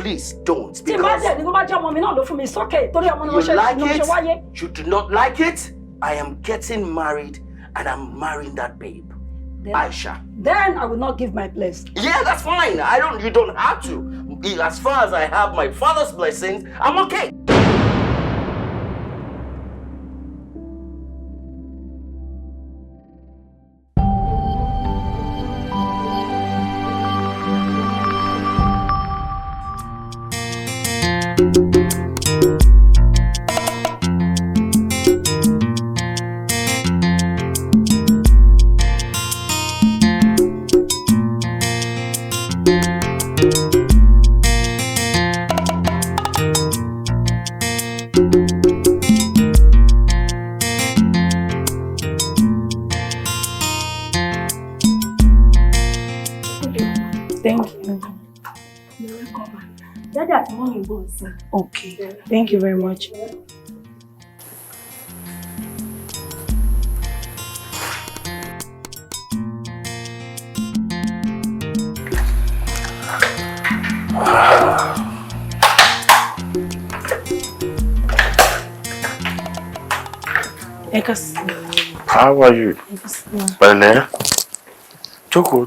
please don't. Because you like it, you do not like it, I am getting married and I'm marrying that babe. Then, Aisha. Then I will not give my place. Yeah, that's fine. You don't have to. As far as I have my father's blessings, I'm okay. Okay, thank you very much. How are you? Bele. Joko.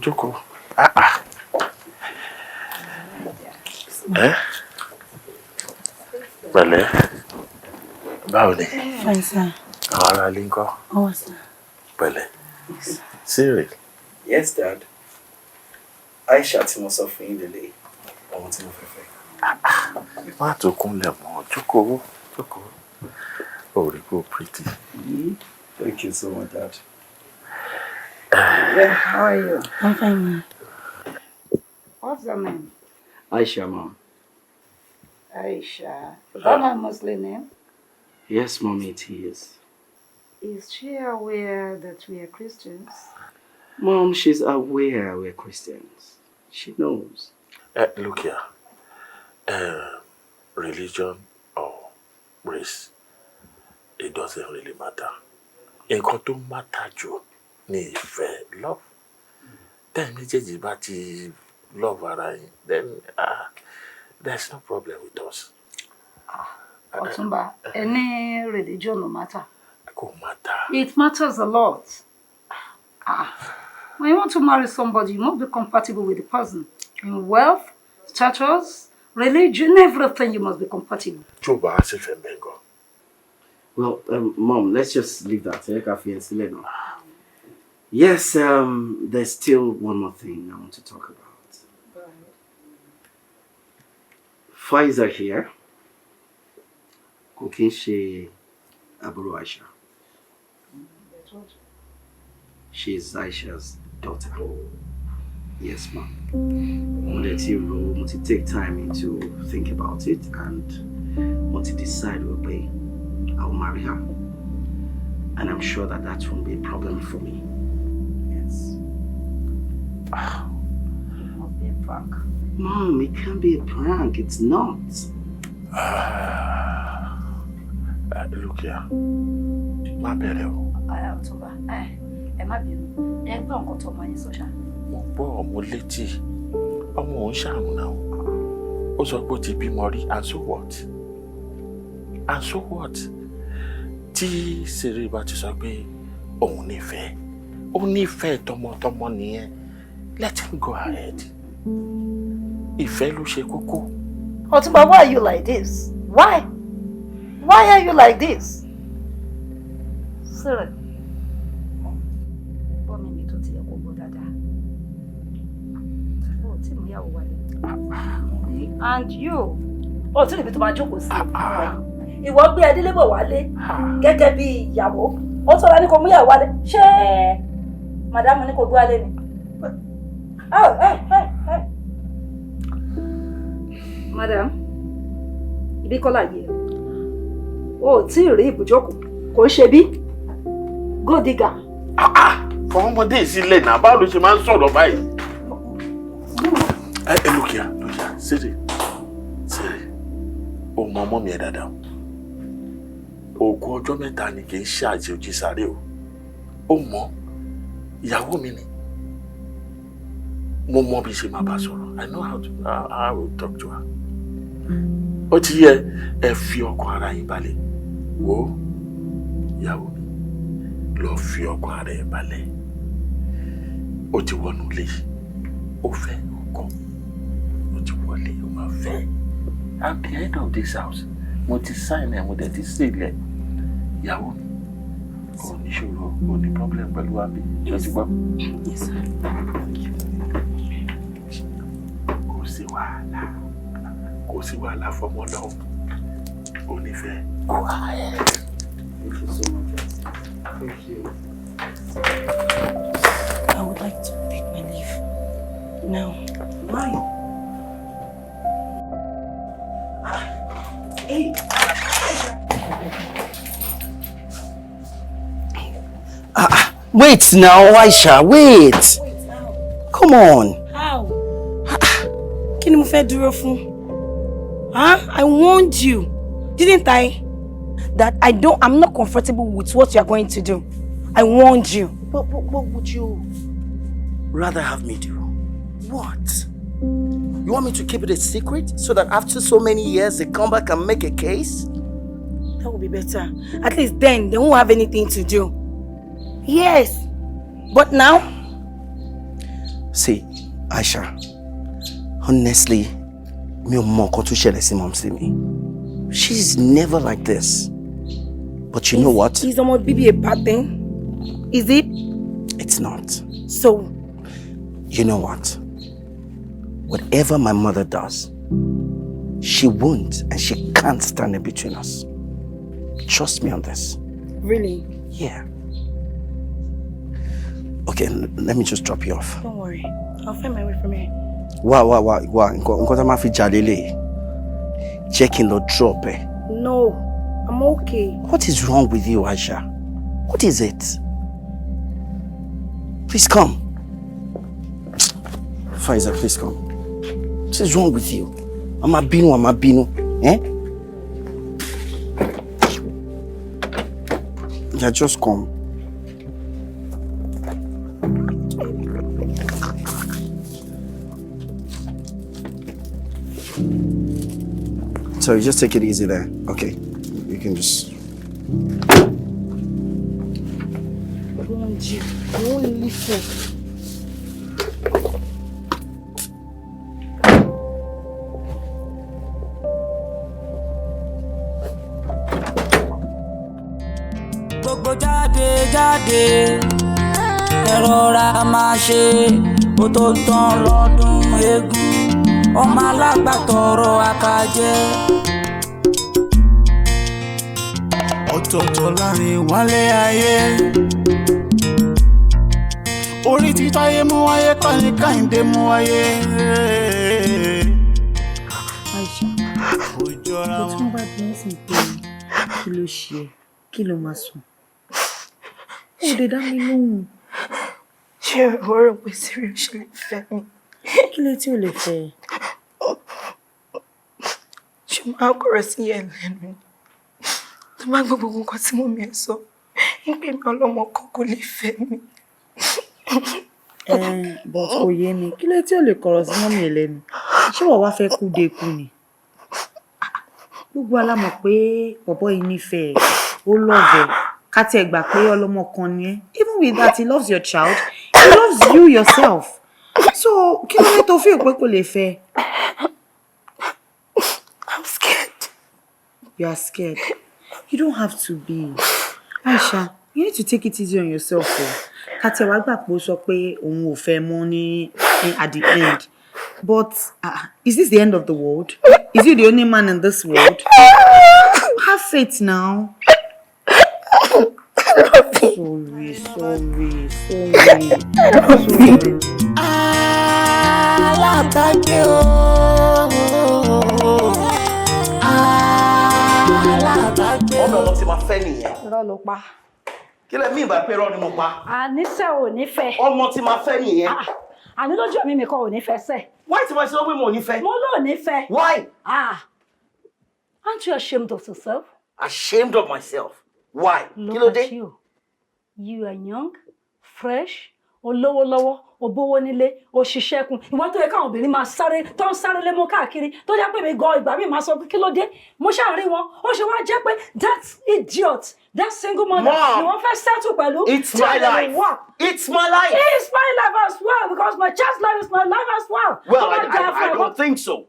Bele. Báwo. Fine, sir. Ara linko. Oh, sir. Bele. Yes. Serious? Yes, Dad. Aisha tí mo sọ fún yín lélẹ̀. Ọmọ tí mo fẹ́ fẹ́. Má tó kúnlẹ̀ mọ́. Joko. Oh, they go pretty. Thank you so much, Dad. Yeah, how are you? I'm fine, ma'am. What's your name? Aisha, Mom. Aisha. Is that my Muslim name? Yes, Mommy, it is. Is she aware that we are Christians? Mom, she's aware we're Christians. She knows. Look here. Religion or race, it doesn't really matter. Nǹkan tó matter jù ni ìfẹ́, love. Then méjèèjì bá ti love ara yín, then there's no problem with us. Otumba, any religion no matter. It matter. It matters a lot. When you want to marry somebody, you must be compatible with the person. In wealth, status, religion, everything, you must be compatible. Well, Mom, let's just leave that. Yes, there's still one more thing I want to talk about. Faiza here. Kokinshe Aburu Aisha. She's Aisha's daughter. Yes, ma'am. Must take time to think about it and must decide way I'll marry her. And I'm sure that won't be a problem for me. Yes. It must be a prank. Mom, it can't be a prank. It's not. Look here. My baby. Mo gbọ́ ọmọ létí ọmọ òun ṣàrùn náà ó sọ pé ó ti bímọ rí and so what tí Sèré bá ti sọ pé òun nífẹ̀ẹ́ tọmọtọmọ nìyẹn let him go ahead ìfẹ́ ló ṣe kókó. Otumba, why are you like this? Why are you like this? Sir. And you, tí níbi tó máa jókòó sí ìwọ gbé Adélébọ̀ wálé gẹ́gẹ́ bí ìyàwó ó tọ́ra ní kò mú ìyàwó wálé ṣé màdámù ní kò gbé wálé ni. Madam, ibi kọ́lá yìí o tí ì rí ibùjókòó kò ń ṣe bí go digger. Fọmọdé ìsílẹ̀ náà báwo ló ṣe máa ń sọ̀rọ̀ báyìí. Lókìá Sèré o mọ ọmọ mi ẹ dáadáa ògùn ọjọ́ mẹ́ta ni kì í ṣe àjèjì sáré o mọ ìyàwó mi ni mo mọ bí ṣe máa bá sọ̀rọ̀ I know how to talk to her Ó ti yẹ ẹ fi ọkàn ara yín balẹ̀. Wo ìyàwó mi lọ fi ọkàn ara ẹ balẹ̀. Ó ti wọnú ilé. Ó fẹ́ ọkọ. Ó ti wọlé, ó máa fẹ́. At the end of this house, mo ti sign ẹ, mo dẹ̀ ti sílẹ̀. Ìyàwó mi kò ní ṣòro, kò ní problem pẹ̀lú wa bí. Ṣé o ti gbọ́? Yes, sir. Kò sí wàhálà. Kò sí wàhálà fọmọ náà. Ó nífẹ̀ẹ́. Go ahead. Thank you so much. Thank you. I would like to take my leave now. Why? Hey. Wait now, Aisha, wait. Wait now. Come on. How? Kí ni mo fẹ́ dúró fún? Huh? I warned you, didn't I? That I'm not comfortable with what you are going to do. I warned you. But what would you rather have me do? What? You want me to keep it a secret so that after so many years they come back and make a case? That would be better. At least then they won't have anything to do. Yes. But now? See, Aisha, honestly, mi ò mọ nǹkan tó ṣẹlẹ̀ sí mom sí mi. She's never like this. But you know what? Is almost baby a bad thing? Is it? It's not. So? You know what? Whatever my mother does, she won't and she can't stand in between us. Trust me on this. Really? Yeah. Okay, let me just drop you off. Don't worry. I'll find my way from here. Wow. Nǹkan tá máa fi jà lélẹ̀. Jẹ́ kí n lọ drop ẹ. No, I'm okay. What is wrong with you, Aisha? What is it? Please come. Faiza, please come. What is wrong with you? I'm a binu. Eh? Yeah, just come. So just take it easy there. Okay. You can just... I won't listen. Gbogbo jáde ẹ rọra máa ṣe ó tó ń tán lọ́dún eégún ọmọ alágbàtọ̀rọ̀ àkàjẹ́. Ọ̀tọ̀ọ̀tọ̀ láàrin wálé ayé orí tí táyé mú wáyé kọ́ ni Kẹ́hìndé mú wáyé. Aisha, mo tún bá bí wọ́n sì pé kí ló ṣe ẹ́, kí ló máa sùn. Ó dé dá mi lóhùn. Ṣé o rò pé Siri ṣe lè fẹ́ mi? Kí ló tí ò lè fẹ́ ẹ? Ṣé o máa kọ̀rọ̀ sí ẹ̀ lẹ́nu? Tó bá gbọ́ gbogbo nǹkan tí mo mi ẹ̀ sọ, ń pè mí ọlọ́mọ kan kò lè fẹ́ mi. But kò yé mi, kí ló tí ò lè kọ̀rọ̀ sí mọ́mì ẹ̀ lẹ́nu? Ṣé wọ́n wá fẹ́ kú de kú ni? Gbogbo alámọ̀ pé bọ̀bọ́ yìí nífẹ̀ẹ́, ó lọ́ọ̀bẹ̀, ká tiẹ̀ gbà pé ọlọ́mọ kan ni ẹ́. Even with that, he loves your child, he loves you yourself. So, kí ló dé tó feel pé kò lè fẹ́? I'm scared. You are scared. You don't have to be. Aisha, you need to take it easy on yourself. Ká tiẹ̀ wá gbà pé ó sọ pé òun ò fẹ́ mọ́ ní at the end. But is this the end of the world? Is you the only man in this world? Have faith now. Sorry. Alábàgbé o. Alábàgbé. Ọmọ tí ma fẹ́ nìyẹn. Irọ́ ló pa. Kí lẹ mean by pé irọ́ ni mo pa? Àníṣe ò ní fẹ́. Ọmọ tí ma fẹ́ nìyẹn. Àní lójú mi mi kan ò ní fẹ́ sẹ́. Why tí ma ṣe wọ́n pé mo ò ní fẹ́? Mo ló ní fẹ́. Why? Aren't you ashamed of yourself? Ashamed of myself. Why? Look Kí ló at dé? you. You are young, fresh, olówó lọ́wọ́ òbówó nílé òṣìṣẹ́kùn ìwọ́n tó yẹ káwọn obìnrin máa sáré tó ń sáré lé mọ́ káàkiri tó jẹ́ pé mi gan ìgbà mi máa sọ pé kí ló dé mo ṣàárín wọn ó ṣe wá jẹ́ pé that idiot that single mother ni wọ́n fẹ́ settle pẹ̀lú. It's my life. It's my life. It's my life as well because my child's life is my life as well. Well, I don't think so.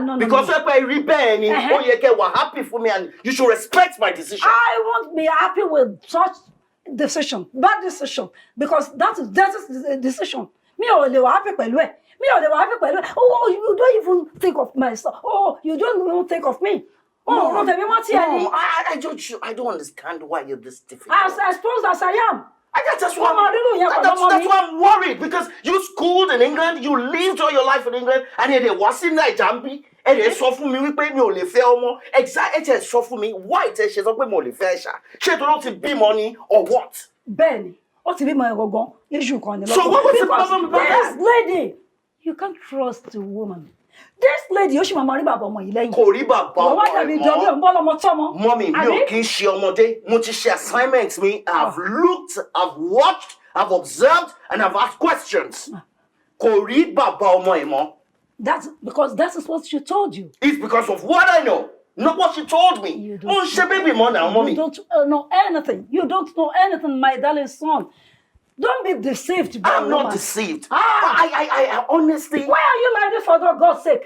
No. Because if I rebel, you were happy for me and you should respect my decision. I won't be happy with such decision, bad decision, because that is the decision. Me ò lè wà happy pẹ̀lú ẹ̀. Me ò lè wà happy pẹ̀lú ẹ̀. Oh, you don't even think of myself. Oh, you don't even think of me. Oh, no, I don't understand why you're this difficult. As exposed as I am. That's why I'm worried, because you schooled in England, you lived all your life in England, and then was in Nigeria, and they saw for me, we pay me only fair more. Exactly, it saw for me, why it says she's not going to fair. She don't want be money or what? Ben, what to be my go issue? So what was the problem about that? This lady, you can't trust the woman. This lady, you should marry Baba Mo Ile. Koriba Baba. Mommy, no, kì í ṣe ọmọdé. Mo ti ṣe assignments me. I've looked, I've watched, I've observed, and I've asked questions. Koriba Baba. That's because that is what she told you. It's because of what I know, not what she told me. You don't mommy. You don't know anything. You don't know anything, my darling son. Don't be deceived by I'm woman. not deceived. I honestly... Why are you like this for God's sake?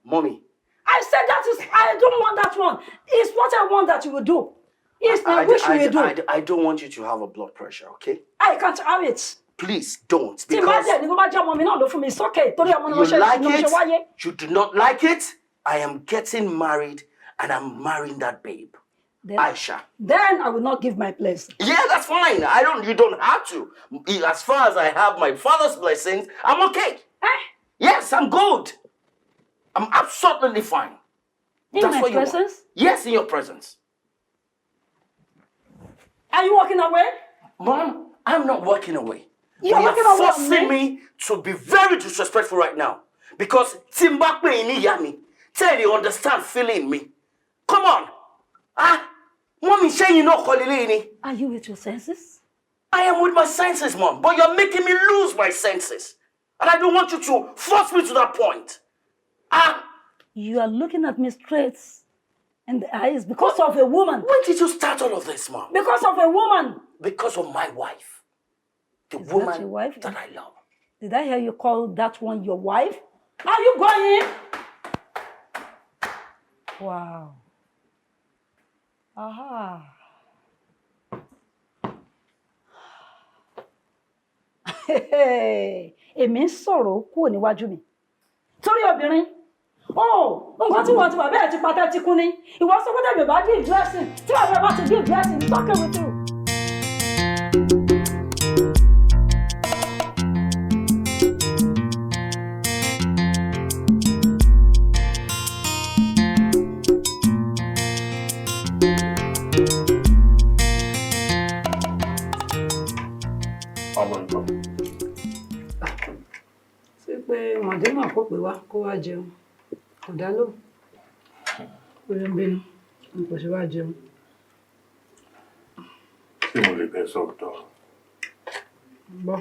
Mommy. I said that is... I don't want that one. It's what I want that you will do. It's the wish you will do. I don't want you to have a blood pressure, okay? I can't have it. Please don't, because... It's okay. You like it? You do not like it? I am getting married and I'm marrying that babe. Then, Aisha. Then I will not give my place. Yeah, that's fine. You don't have to. As far as I have my father's blessings, I'm okay. Yes, I'm good. I'm absolutely fine. In that's my presence? Yes, in your presence. Are you walking away? Mom, I'm not walking away. You're forcing me to be very disrespectful right now. Because Timbakwe ini yami. Tell you understand feeling me. Come on. Mommy saying you know Kolilini. Are you with your senses? I am with my senses, Mom. But you're making me lose my senses. And I don't want you to force me to that point. You are looking at me straight in the eyes because of a woman. When did you start all of this, Mom? Because of a woman. Because of my wife. The Is woman that your wife? that I love. Did I hear you call that one your wife? Are you going? Wow. Aha. Èmi ń sọ̀rọ̀ kúrò níwájú mi. Torí obìnrin. Oh, nǹkan tí wọ́n ti wà bẹ́ẹ̀ ti pátá ti kú ní. Ìwọ sọ pé tẹ̀mí bá give blessing. Tí wọ́n bá ti give blessing, it's okay with you. Màdémà kò pè wá kó wá jẹun kò dá lò ó ló ń bínú n kò ṣe wá jẹun. Ṣé mo lè bẹ sọ̀tọ̀? Gbọ́.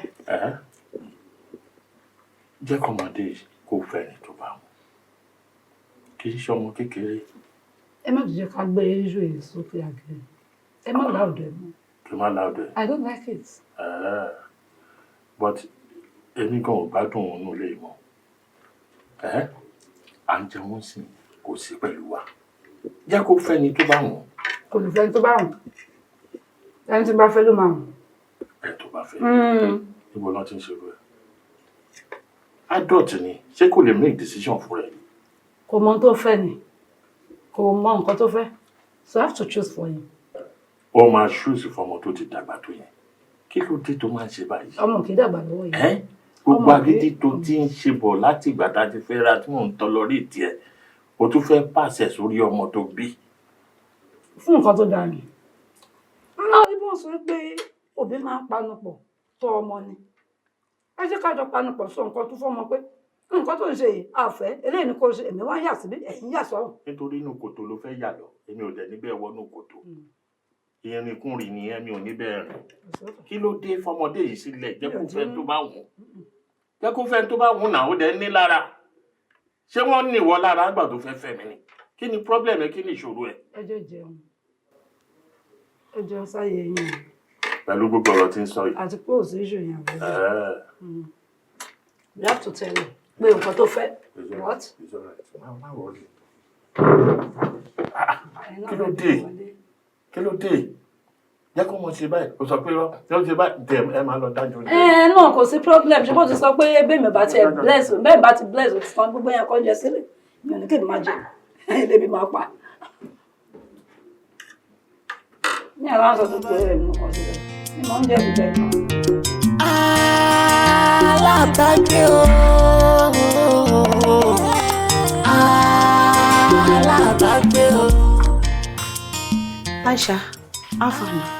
Jẹ́ kọ́mọdé kó fẹ́ni tó bá wọn. Kì í ṣọmọ kékeré. Ẹ má jẹ́ ká gbé iṣu yìí sókè àgbẹ̀. Ẹ má láòdù ẹ̀ mọ́. Kì í má láòdù ẹ̀. I don't like it. But èmi gan ò gbádùn òun nílé mọ́. À ń jẹun sí kò sí pẹ̀lú wa. Jẹ́ kó fẹ́ni tó bá wọn. Kò ní fẹ́ni tó bá wọn. Ẹni tí bá fẹ́ ló máa wọn. Ẹ tó bá fẹ́. Níbo ló ti ń ṣerú ẹ̀? Adult ni, ṣé kò lè make decision fún rẹ̀? Kò mọ tó fẹ́ ni. Kò mọ nǹkan tó fẹ́. So I have to choose for him. Ó máa choose fọmọ tó ti dàgbà tó yẹn. Kí ló dé tó máa ń ṣe báyìí? Ọmọ kì í dàgbà lọ́wọ́ yìí. Gbogbo agídí tó ti ń ṣe bọ̀ láti ìgbà tá a ti fẹ́ ra tí mò ń tọ́ lọ rí tiẹ̀. O tún fẹ́ pàṣẹ sórí ọmọ tó bí. Fún nǹkan tó dáa ni. Náà ibo sọ pé òbí máa ń panupọ̀ tọ́ ọmọ ni. Ẹ jẹ́ ká jọ panupọ̀ sọ nǹkan tó fọ́mọ pé nǹkan tó ń ṣe yìí àfẹ́ eléyìí ni kò ṣe èmi wá ń yà síbí ẹ̀yìn yà sọ́run. Nítorí inú kòtò ló fẹ́ yà lọ èmi ò dẹ̀ níbẹ̀ wọnú kòtò. ìyẹn ni kún rí nìyẹn mi ò ní bẹ̀rẹ̀ kí ló dé fọmọdé yìí sílẹ̀ jẹ́ kó fẹ́ tó bá wù jẹ́ kó fẹ́ tó bá wù náà ó dẹ̀ ní lára ṣé wọ́n ní ìwọ lára àgbà tó fẹ́ fẹ́ mi ni kí ni problem ẹ kí ni ìṣòro ẹ. ẹ jẹun sáyé yín. pẹ̀lú gbogbo ọ̀rọ̀ tí ń sọ yìí. àti pé òsì ìṣò yẹn àbẹ̀rẹ̀. you have to tell me pé nǹkan tó fẹ́. what. kí ló dé jẹ́ kó mọ̀ ṣe báyìí o sọ pé rọ tí ó ṣe báyìí tẹ̀ ẹ máa lọ dájú. náà kò sí problem ṣé bó ti sọ pé bẹ́ẹ̀ mi bá ti bless o bẹ́ẹ̀ bá ti bless o ti san gbogbo yẹn kọ́ jẹ sílẹ̀ mi ò ní kí n máa jẹ ẹlẹ́bi máa pa. ní àwọn aṣọ tó pé ẹ̀ nǹkan sílẹ̀ ni mò ń jẹ́ ìjẹ́ náà. Alábàgbé o, alábàgbé o. Aisha, how far now?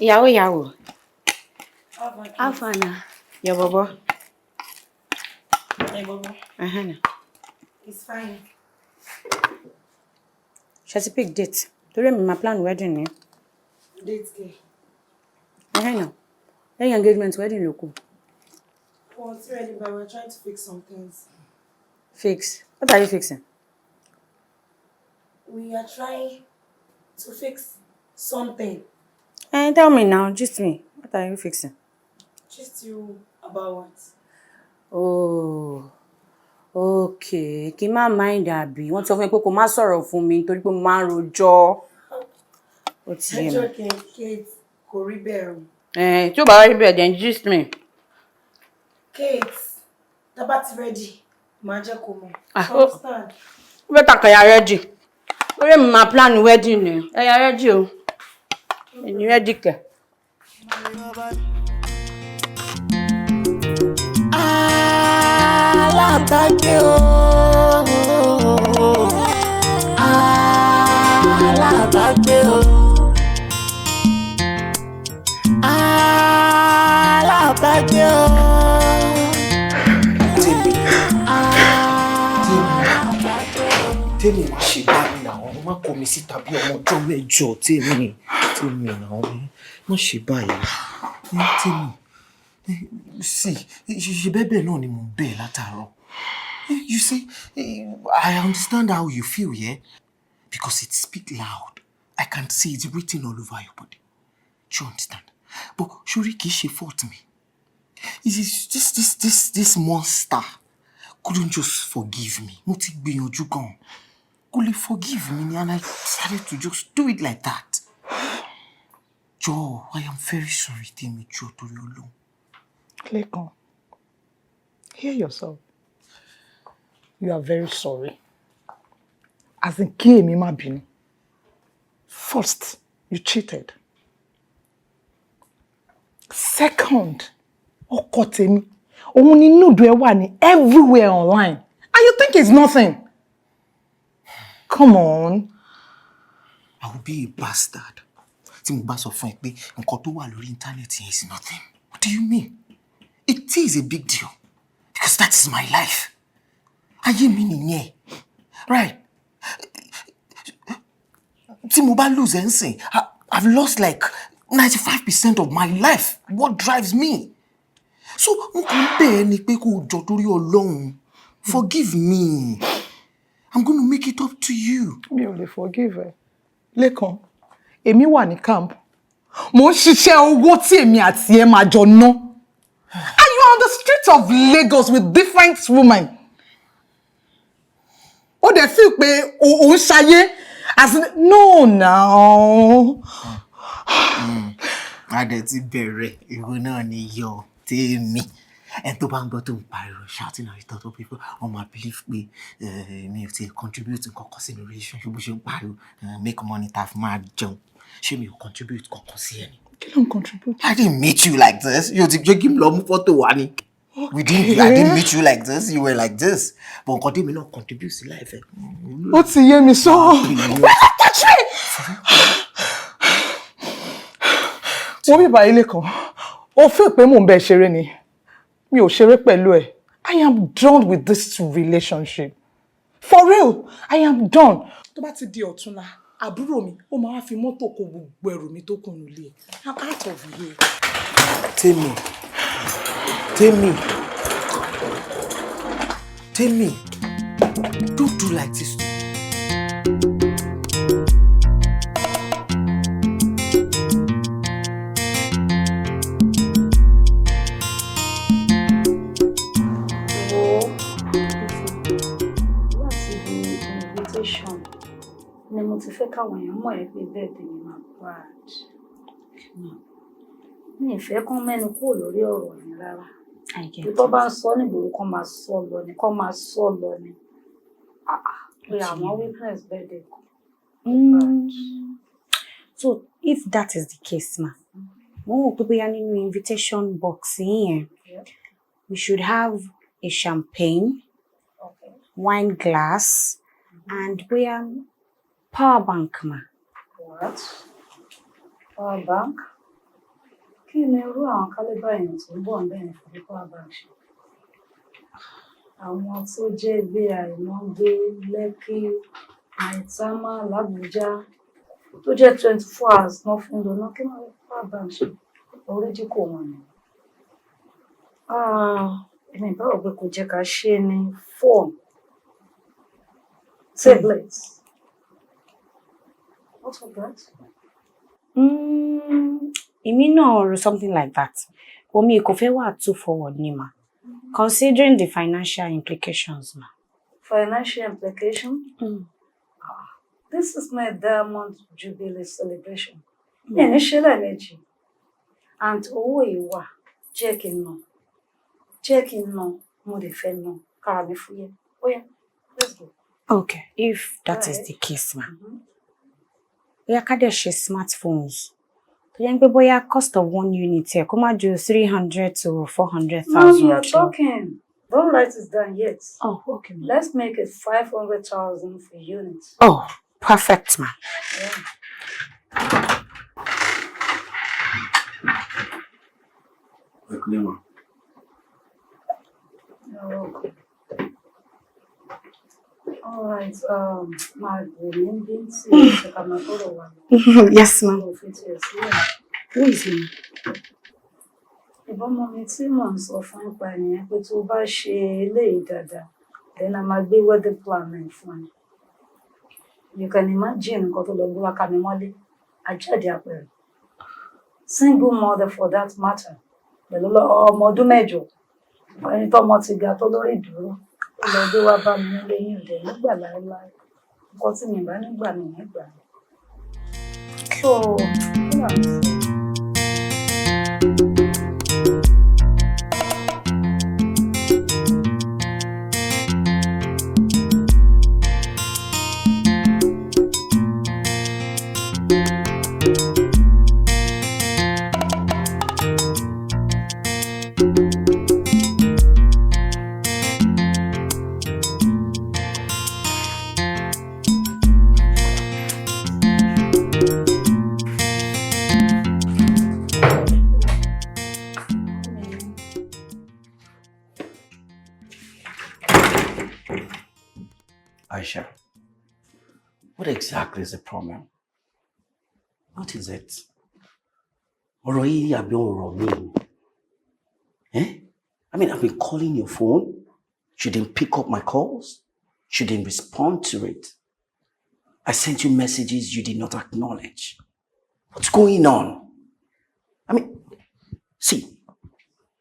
Ìyàwó. How far now? Your bobo? My bobo. It's fine. Shall I pick date? Today my plan wedding ni. Date day. No. Then engagement wedding local. Well, it's ready, but we're trying to fix some things. Fix? What are you fixing? We are trying to fix something. Tell me now, just me. What are you fixing? Just you about what? Oh, okay. Kí má mind àbí. Wọ́n sọ fún mi pé kó má sọ̀rọ̀ fún mi nítorí pé mo máa ń rojọ́. Ó ti yé mi. Ẹjọ́ Kate kò rí bẹ́ẹ̀ o. Tí ó bá rí bẹ́ẹ̀, then just me. Kate, tá bá ti ready, máa jẹ́ kó mọ̀. Understand? Ó bẹ́ẹ̀ tàkà ya ready. Lórí mi máa plan wedding ni. Ẹ ya ready o. Ẹ̀yin ready kẹ̀. Alábàgbé o, alábàgbé o, alábàgbé o. Tèmi má ṣe báyìí náà, ọmọ má kọ mi síta bí ọmọ ọjọ́ mẹ́jọ tèmi náà, má ṣe báyìí. Tèmi, see, ṣe bẹ́ẹ̀ náà ni mo ń bẹ̀ látàárọ̀. You see, I understand how you feel, yeah? Because it speaks loud. I can see it's written all over your body. Do you understand? But surely kìí ṣe fault me. This monster couldn't just forgive me. Mo ti gbìyànjú gan. Kò lè forgive me, and I decided to just do it like that. Joe, I am very sorry, Tèmi, Joe, torí Ọlọ́run. Lekan, hear yourself. You are very sorry. As in, kí èmi má bínú. First, you cheated. Second, ọkọ Tèmi, òun ni nude ẹ wà ní everywhere online. And you think it's nothing? Come on. I will be a bastard. Tí mo bá sọ fún ẹ pé nǹkan tó wà lórí internet is nothing. What do you mean? It is a big deal. Because that is my life. Ayé mi nìyẹn. Right? Tí mo bá lose anything, I've lost like 95% of my life. What drives me? So, mo kàn bẹ̀ ẹ́ ni pé kó jọ̀ọ́ torí Ọlọ́run. Forgive me. I'm going to make it up to you. Mi ò lè forgive ẹ. Lekan, èmi wà ní camp. Mo ń ṣiṣẹ́ owó tí èmi àti ẹ máa jọ ná. And you are on the streets of Lagos with different women. Ó dẹ̀ feel pé o ń ṣayé as in, no now. Adé ti bẹ̀rẹ̀ ìwé náà ni yọ tèmi. And to bang bottom pyro shouting at the other people on my belief me to contribute in caucus in a relationship we should make money to have my jump. Show me you contribute caucus here. Don't contribute. I didn't meet you like this. You take him long photo one. I didn't meet you like this. You were like this. But continue not contribute to life. What's the year me so? Touch me! What be by Ileko? O feel pe mo nbe ṣeré ni. Mi ò ṣeré pẹ̀lú ẹ. I am done with this relationship. For real, I am done. Tó bá ti di ọ̀túnla, àbúrò mi, ó máa wá fi mọ́tò kó gbogbo ẹrù mi tó kù nílé. I'm out of here. Tell me. Don't do like this. Ni mo ti fẹ́ káwọn èèyàn mọ̀ ẹ́ pé bẹ́ẹ̀ tèmi máa bad. Mi ì fẹ́ kán mẹ́nu kúrò lórí ọ̀rọ̀ yẹn rárá. Tó bá ń sọ nígboro kán máa sọ lọ ni. Pé àwọn witness bẹ́ẹ̀ dẹ̀ kọ́. So if that is the case, ma, mo put an invitation box here. We should have a champagne, wine glass, and we are power bank, ma. What? Power bank? Kí ni irú àwọn kálíbà èèyàn tó ń bọ̀ ń bẹ̀rẹ̀ fún power bank ṣe? Àwọn tó jẹ́ gbé àìmọ́gbé Lẹ́kì, Maitama, l'Abuja, tó jẹ́ 24 hours náà fún lọ náà kí wọ́n rí power bank ṣe? Orí díkò wọn ni. Èmi bá rò pé kò jẹ́ ká ṣe ní phone, tablets. What was that? Or something like that. For me, kò fẹ́ wà too forward ni ma. Considering the financial implications, ma. Financial implication? This is my Diamond Jubilee celebration. Initially, and owó ìwà jẹ́ kí n ná mo lè fẹ́ ná kára mi fúyẹ́. Oh yeah, let's go. Okay, if that is the case, ma. We are ká dẹ̀ ṣe smartphones. The cost of one unit here, come out 300 to 400,000. No, you're talking. Don't write it down yet. Oh, okay. Let's make it 500,000 for units. Oh, perfect, ma. Yeah. You're welcome. All right. My remaining Yes, ma'am. Who is he? Ìbọn mọ mi tí mò ń sọ fún ipa ènìyàn pé tó bá ṣe eléyìí dáadáa, then a máa gbé wedding plan fún ẹ. You can imagine nǹkan tó lọ gbé wá ká mi mọ́lé, àjáde àpẹẹrẹ. Single mother for that matter. Pẹ̀lú ọmọ ọdún mẹ́jọ, ẹni tó ọmọ ti ga tó lórí ìdúró, ó lọ gbé wá bá mi nílé yìí dẹ̀ nígbà láéláé. Nǹkan tí mi bá nígbà mi nígbà. So, yeah. Aisha, what exactly is the problem? What is it? Ọ̀rọ̀ yìí àbí ọ̀rọ̀ mi? I mean, I've been calling your phone. You didn't pick up my calls. You didn't respond to it. I sent you messages you did not acknowledge. What's going on? I mean, see,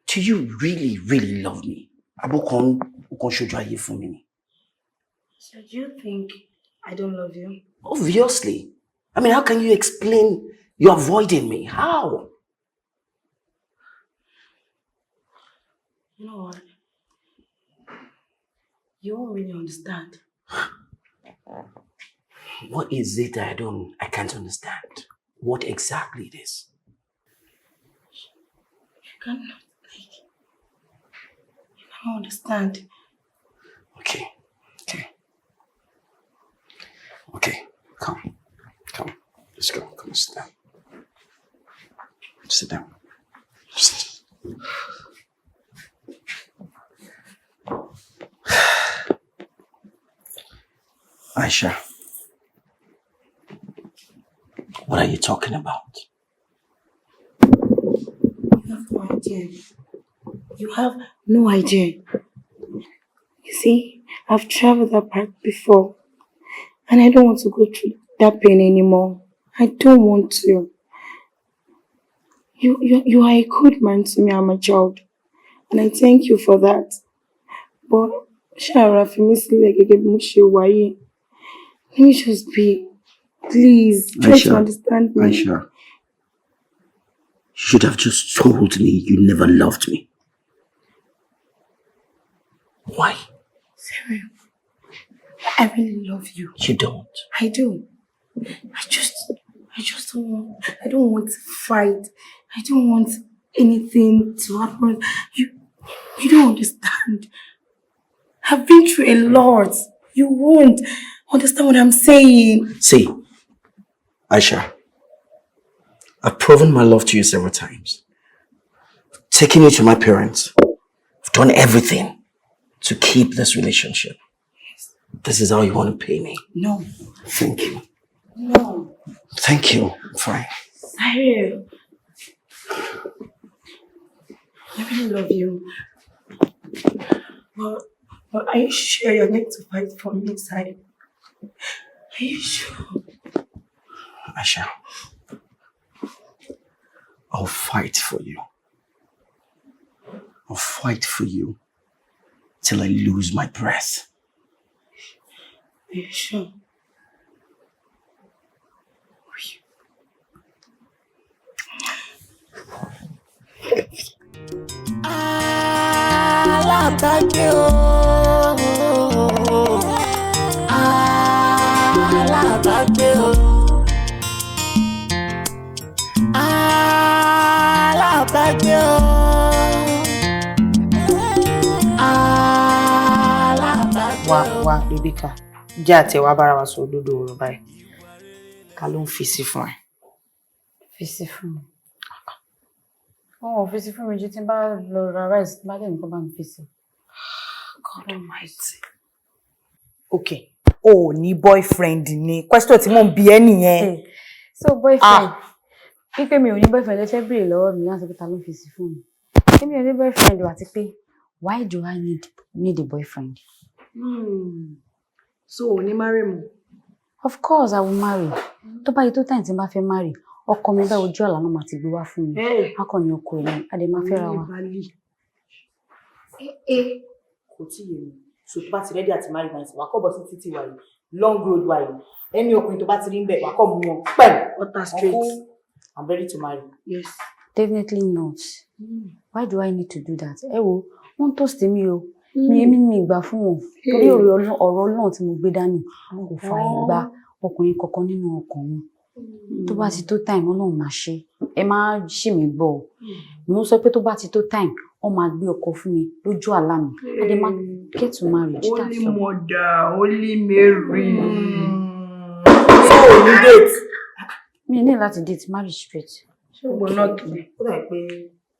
do you really, really love me? So do you think I don't love you? Obviously. I mean, how can you explain You're avoiding me. How? You know what? You won't really understand. What is it that I can't understand? What exactly it is? You cannot understand. Okay. Come. Let's go. Come and sit down. Sit down. Aisha, what are you talking about? You have no idea. You have no idea. You see, I've traveled that part before, and I don't want to go through that pain anymore. I don't want to. You are a good man to me and my child, and I thank you for that. But Shara, let me just be. Please, try to understand me. Aisha, you should have just told me you never loved me. Why? Sarah, I really love you. You don't. I do. I just don't want to fight. I don't want anything to happen. You don't understand. I've been through a lot. You won't understand what I'm saying. See, Aisha, I've proven my love to you several times. I've taken you to my parents. I've done everything to keep this relationship. This is how you want to pay me? No. Thank you. No. Thank you. Fine. Sorry. I really love you. But are you sure you're going to fight for me inside? Are you sure? Aisha, I'll fight for you. I'll fight for you till I lose my breath. Are you sure? Alabagbe o, alabagbe o, alabagbe o, alabagbe. Wá, Rebecca. Jẹ́ àti wá bára wa sọ òdodo ọ̀rọ̀ báyìí. Ká ló ń fi sí fún ẹ? Fi sí fún mi. Oh, fi sí fún mi ju tí n bá lọ ra rice bá dẹ̀ nǹkan bá mi fi sí. God Almighty. Okay. Oh, ní boyfriend ni. Question tí mò ń bi ẹ́ nìyẹn. So boyfriend. Ipe mi ò ní boyfriend, ẹ fẹ́ béèrè lọ́wọ́ mi láti pé ta ló fi sí fún mi. Èmi ò ní boyfriend àti pé why do I need a boyfriend? So, o ní marry mo? Of course I will marry. Tó bá yẹ tó time tí n bá fẹ́ marry, ọkọ mi bá ojú àlá náà máa ti gbé wá fún mi. Akọni ọkọ ẹ̀ a dẹ̀ máa fẹ́ra wa. Kò tí yé mi. So tó bá ti ready àti marry báyìí, wá kọ́ bọ́ sí títí wa yìí, long road wa yìí. Ẹni ọkùnrin tó bá ti rí ń bẹ̀, wá kọ́ mú wọn. Utter straight. I'm ready to marry. Yes. Definitely not. Why do I need to do that? Ẹ wo, wọ́n toast mi o. Mi ìgbà fún wọn. Torí ọ̀rọ̀ Ọlọ́run tí mo gbé dání kò fààyè gba ọkùnrin kankan nínú ọkàn wọn. Tó bá ti tó time Ọlọ́run máa ṣe. Ẹ má ṣì mí gbọ́. Mo sọ pé tó bá ti tó time ó máa gbé ọkọ fún mi lójú àlá mi. A dẹ̀ máa get to marriage. Holy Mother, Holy Mary. So you date? Mi ní láti date marriage straight. Ṣé o gbọ́ náà kì í? Ó dà pé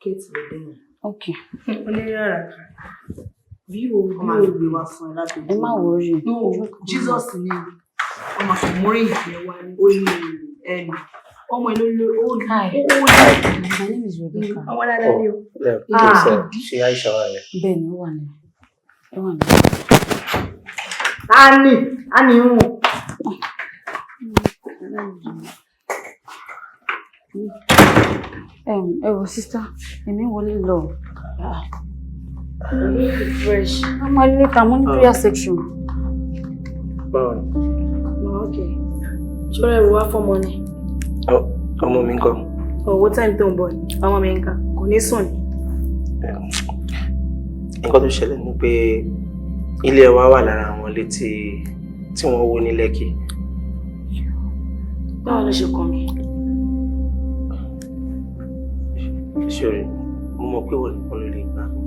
Kate lè dé yẹn. Okay. Ó ní yàrá kan. Bí o gbé wá fún ẹ láti ẹ má worry. No, Jesus ni ọmọ àfọmọ́rí ìfẹ́ wa ní orí ẹni. Ọmọ ìlú ó ní. My name is Rebecca. Ọmọ dáadáa ni o. Ṣé Aisha wà lẹ? Bẹ́ẹ̀ni, ó wà ní. Ani ń wò. Ẹ wo sister, èmi wọlé lọ. Fresh. I'm a little money prayer section. Báwo ni? Okay. Ṣọ́ra ẹ̀rù wá fọ́mọ ni. Ọmọ mi ńkọ́? What time tó ń bọ̀ ni? Ọmọ mi ńkọ́? Kò ní sùn ni. Nǹkan tó ṣẹlẹ̀ ni pé ilé wa wà lára àwọn ilé tí wọ́n wó ní Lẹ́kì. Báwo ló ṣe kàn mí? Ṣòro, mo mọ̀ pé wọ́n nìkan ló lè gbà mí.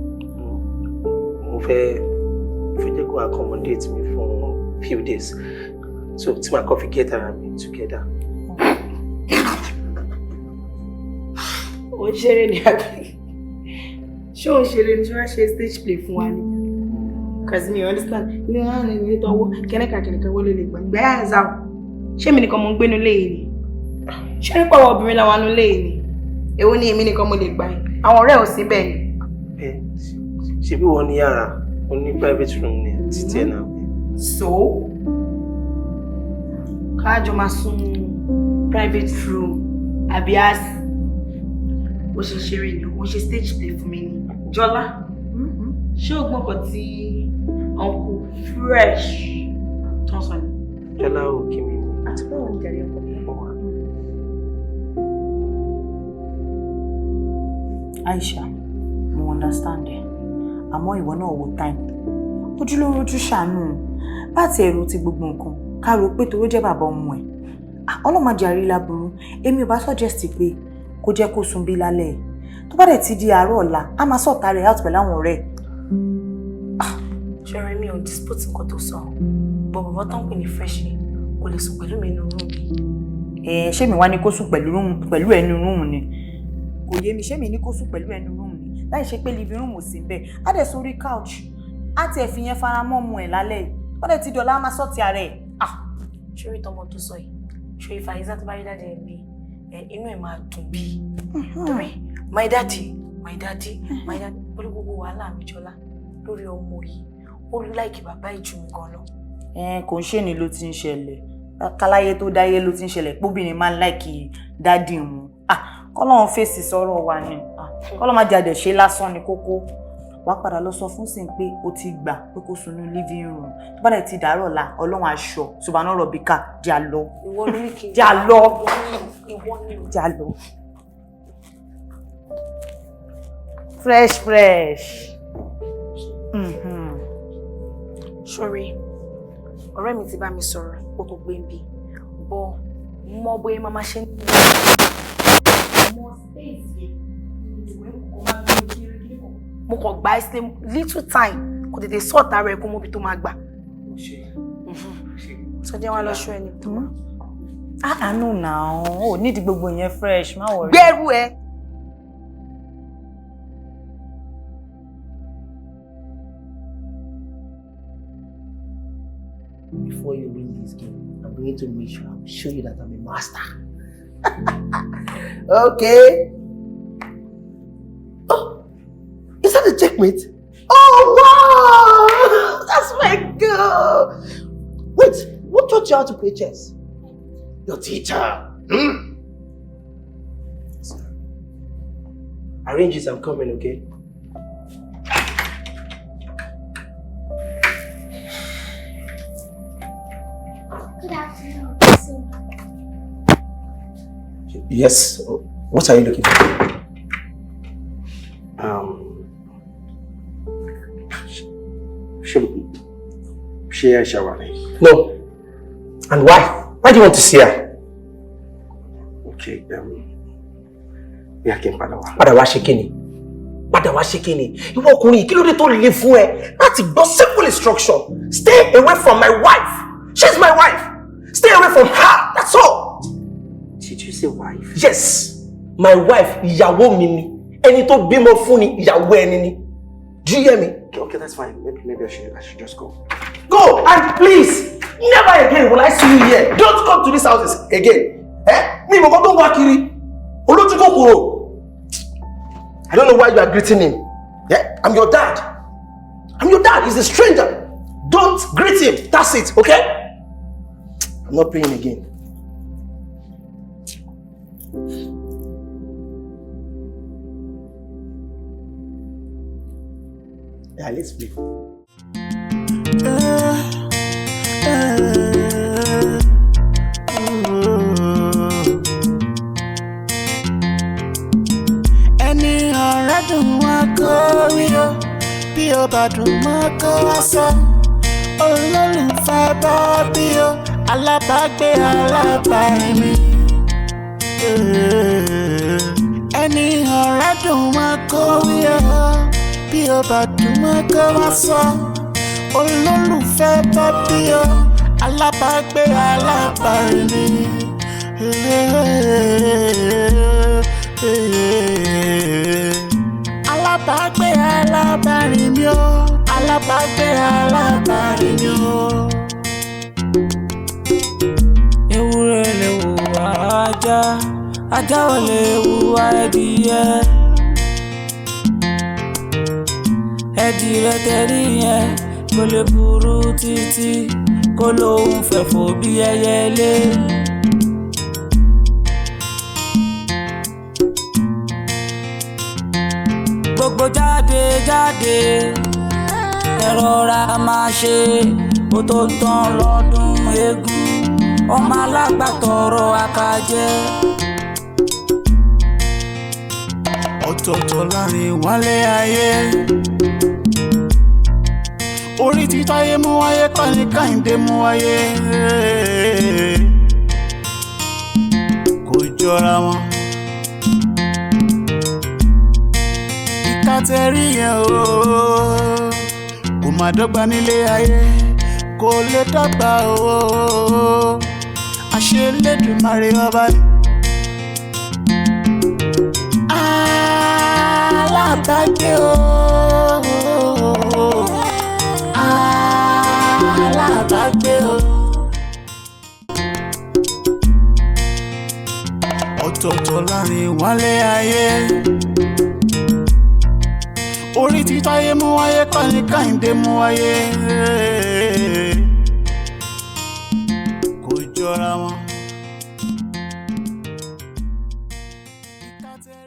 Mo fẹ́ jẹ́ kó accommodate me for few days. So tí màá kọ́ fi get ara mi together. Ó ń ṣeré ní àgbẹ̀. Ṣé ó ń ṣeré ní ṣe stage play fún wa ni? Because you understand, ní wọ́n ní ní tọwọ́ kẹ́nìkan wọlé lè gbà. Gbẹ́ àzá o. Ṣé mi nìkan mo ń gbénu lé yìí ni? Ṣé nípa àwọn obìnrin làwọn anú lé yìí ni? Èwo ni èmi nìkan mo lè gbà yín? Àwọn ọ̀rẹ́ ò sí bẹ́ẹ̀ ni. Ṣé bí wọ́n ní yàrá, wọ́n ní private room ní títí ẹ̀ náà? So? Káàjọ máa sùn private room àbí àsì. Ó ṣe ṣeré ni, ó ṣe stage play fún mi ni. Jọlá, ṣé o gbọ́n kan tí Uncle Fresh tán sọ ni? Jọlá ò kí mi. Àti báwo ni jàre ọkọ mi? Aisha, mo understand ẹ. Àmọ́ ìwọ náà wo time. Ojúlówó ojú ṣàánú. Bá ti ẹ̀rù ti gbogbo nǹkan, ká rò pé toró jẹ́ bàbá ọmọ ẹ̀. Ọlọ́mọdé àrílá burú, èmi ò bá suggest pé kó jẹ́ kó sùn bí lálẹ́. Tó bá dẹ̀ ti di àárọ̀ ọ̀la, a máa sọ̀tà rẹ̀ out pẹ̀lú àwọn ọ̀rẹ́. Ṣọ́rẹ́ mi ò dispute nǹkan tó sọ. Bọ̀bọ̀bọ̀ tó ń pè ní Fresh kò lè sùn pẹ̀lú mi nínú rúùmù mi. Ṣé mi wá ní kó sùn pẹ̀lú ẹnu rúùmù ni? Kò yé mi, ṣé mi ní kó sùn pẹ̀lú ẹnu rúùmù ni? Láì ṣe pé living room ò sí bẹ́ẹ̀. Á dẹ̀ sórí couch. Á tiẹ̀ fi yẹn fara mọ́ ọmọ ẹ̀ lálẹ́. Ó dẹ̀ ti dọ̀la á máa sọ̀tì ara ẹ̀. Ṣorí tọmọ tó sọ yìí, ṣorí Fàyíṣà tó bá rí dáadé ẹ̀ bí inú ẹ̀ máa dùn bí. Torí my daddy, pẹ̀lú gbogbo wàhálà mi Jọlá lórí ọmọ yìí, ó láìkì bàbá ìjù mi gan lọ. Kò ń ṣe ni ló ti ń ṣẹlẹ̀. Káláyé tó dáyé ló ti ń ṣẹlẹ̀. Póbìnrin máa ń láìkì dádì wọn. Kọ́lọ́run fèsì sọ̀rọ̀ wa ni. Kọ́lọ́run má jáde ṣe lásán ni kókó. Wá padà lọ sọ fún sin pé ó ti gbà pé kó sùn ní living room. Tó bá dẹ̀ ti dàárọ̀ la Ọlọ́run aṣọ ṣùgbọ́n rọ̀bìkà jà lọ. Ìwọ lórí kì í jà lọ. jà lọ. Fresh. Ṣorí ọ̀rẹ́ mi ti bá mi sọ̀rọ̀ ó tó gbé ń bí bọ́ mọ bóyá máa ṣe ń bí ọmọ space yẹn ìwé kò máa gbé kiri mo kàn gba ẹ́sẹ̀ little time kò tètè sọ̀tà rẹ̀ kó mọ́bi tó máa gbà. Sọ jẹ́ wá lọ ṣọ́ ẹni tó wá. Àánú náà ò nídìí gbogbo yẹn Fresh má wọrí. Gbẹ́rù ẹ. Before you win this game, I'm going to make sure I'll show you that I'm a master. Okay. Oh, is that a checkmate? Oh wow! That's my girl. Wait, what taught you how to play chess? Your teacher. Arrange it, I'm coming, okay? Good afternoon. Yes. What are you looking for? She shower. No. And why? Why do you want to see her? Okay, we are Akeem padà wá. Padà wá ṣe kíni? Padà wá ṣe kíni? Ìwọ ọkùnrin kí ló dé tó lè fún ẹ láti gbọ́ simple instruction. Stay away from my wife. She's my wife. Stay away from her. That's all. Did you say wife? Yes. My wife, ìyàwó mi ni. Ẹni tó bímọ fún ni, ìyàwó ẹni ni. Do you hear me? Okay, that's fine. Maybe I should just go. Go and please, never again will I see you here. Don't come to this house again. Mi mo ko tó wá kiri. Olójú kòkòrò. I don't know why you are greeting him. Yeah, I'm your dad. I'm your dad. He's a stranger. Don't greet him. That's it, okay? I'm not praying again. Yeah, let's play. bá dùn mọ́ kó wá sọ. Olólùfẹ́ bọ́bí o, alábàágbé alábàárìn mi. Ẹni ọ̀rẹ́ dùn mọ́ kó wí o, bí o bá dùn mọ́ kó wá sọ. Olólùfẹ́ bọ́bí o, alábàágbé alábàárìn mi. Alábàágbé alábàárìn mi o, alábàágbé alábàárìn mi o. Ewúrẹ́ lè hùwà ajá, ajá ò lè hùwà ẹdìyẹ. Ẹdìyẹ tẹ̀rí yẹn kò lè burú títí kó lóun fẹ́ fò bí ẹyẹlé. Gbogbo jáde jáde ẹ rọra máa ṣe kó tó tán lọ́dún eégún. Ọmọ alágbàtọ̀rọ̀ àkàjẹ́. Ọ̀tọ̀ọ̀tọ̀ láàrin wálé ayé. Orí ti táyé mú wáyé kọ́ ní Kẹ́hìndé mú wáyé. Kò jọra wọn. Ìka tẹ̀rí yẹn o, kò má dọ́gba nílé ayé, kò lè dọ́gba o. Àṣẹ Elédùmarè ọba ni. Alábàágbé o, alábàágbé o. Ọ̀tọ̀ọ̀tọ̀ láàrin wálé ayé. Orí ti táyé mú wáyé kọ́ ní Kẹ́hìndé mú wáyé. Kò jọra wọn.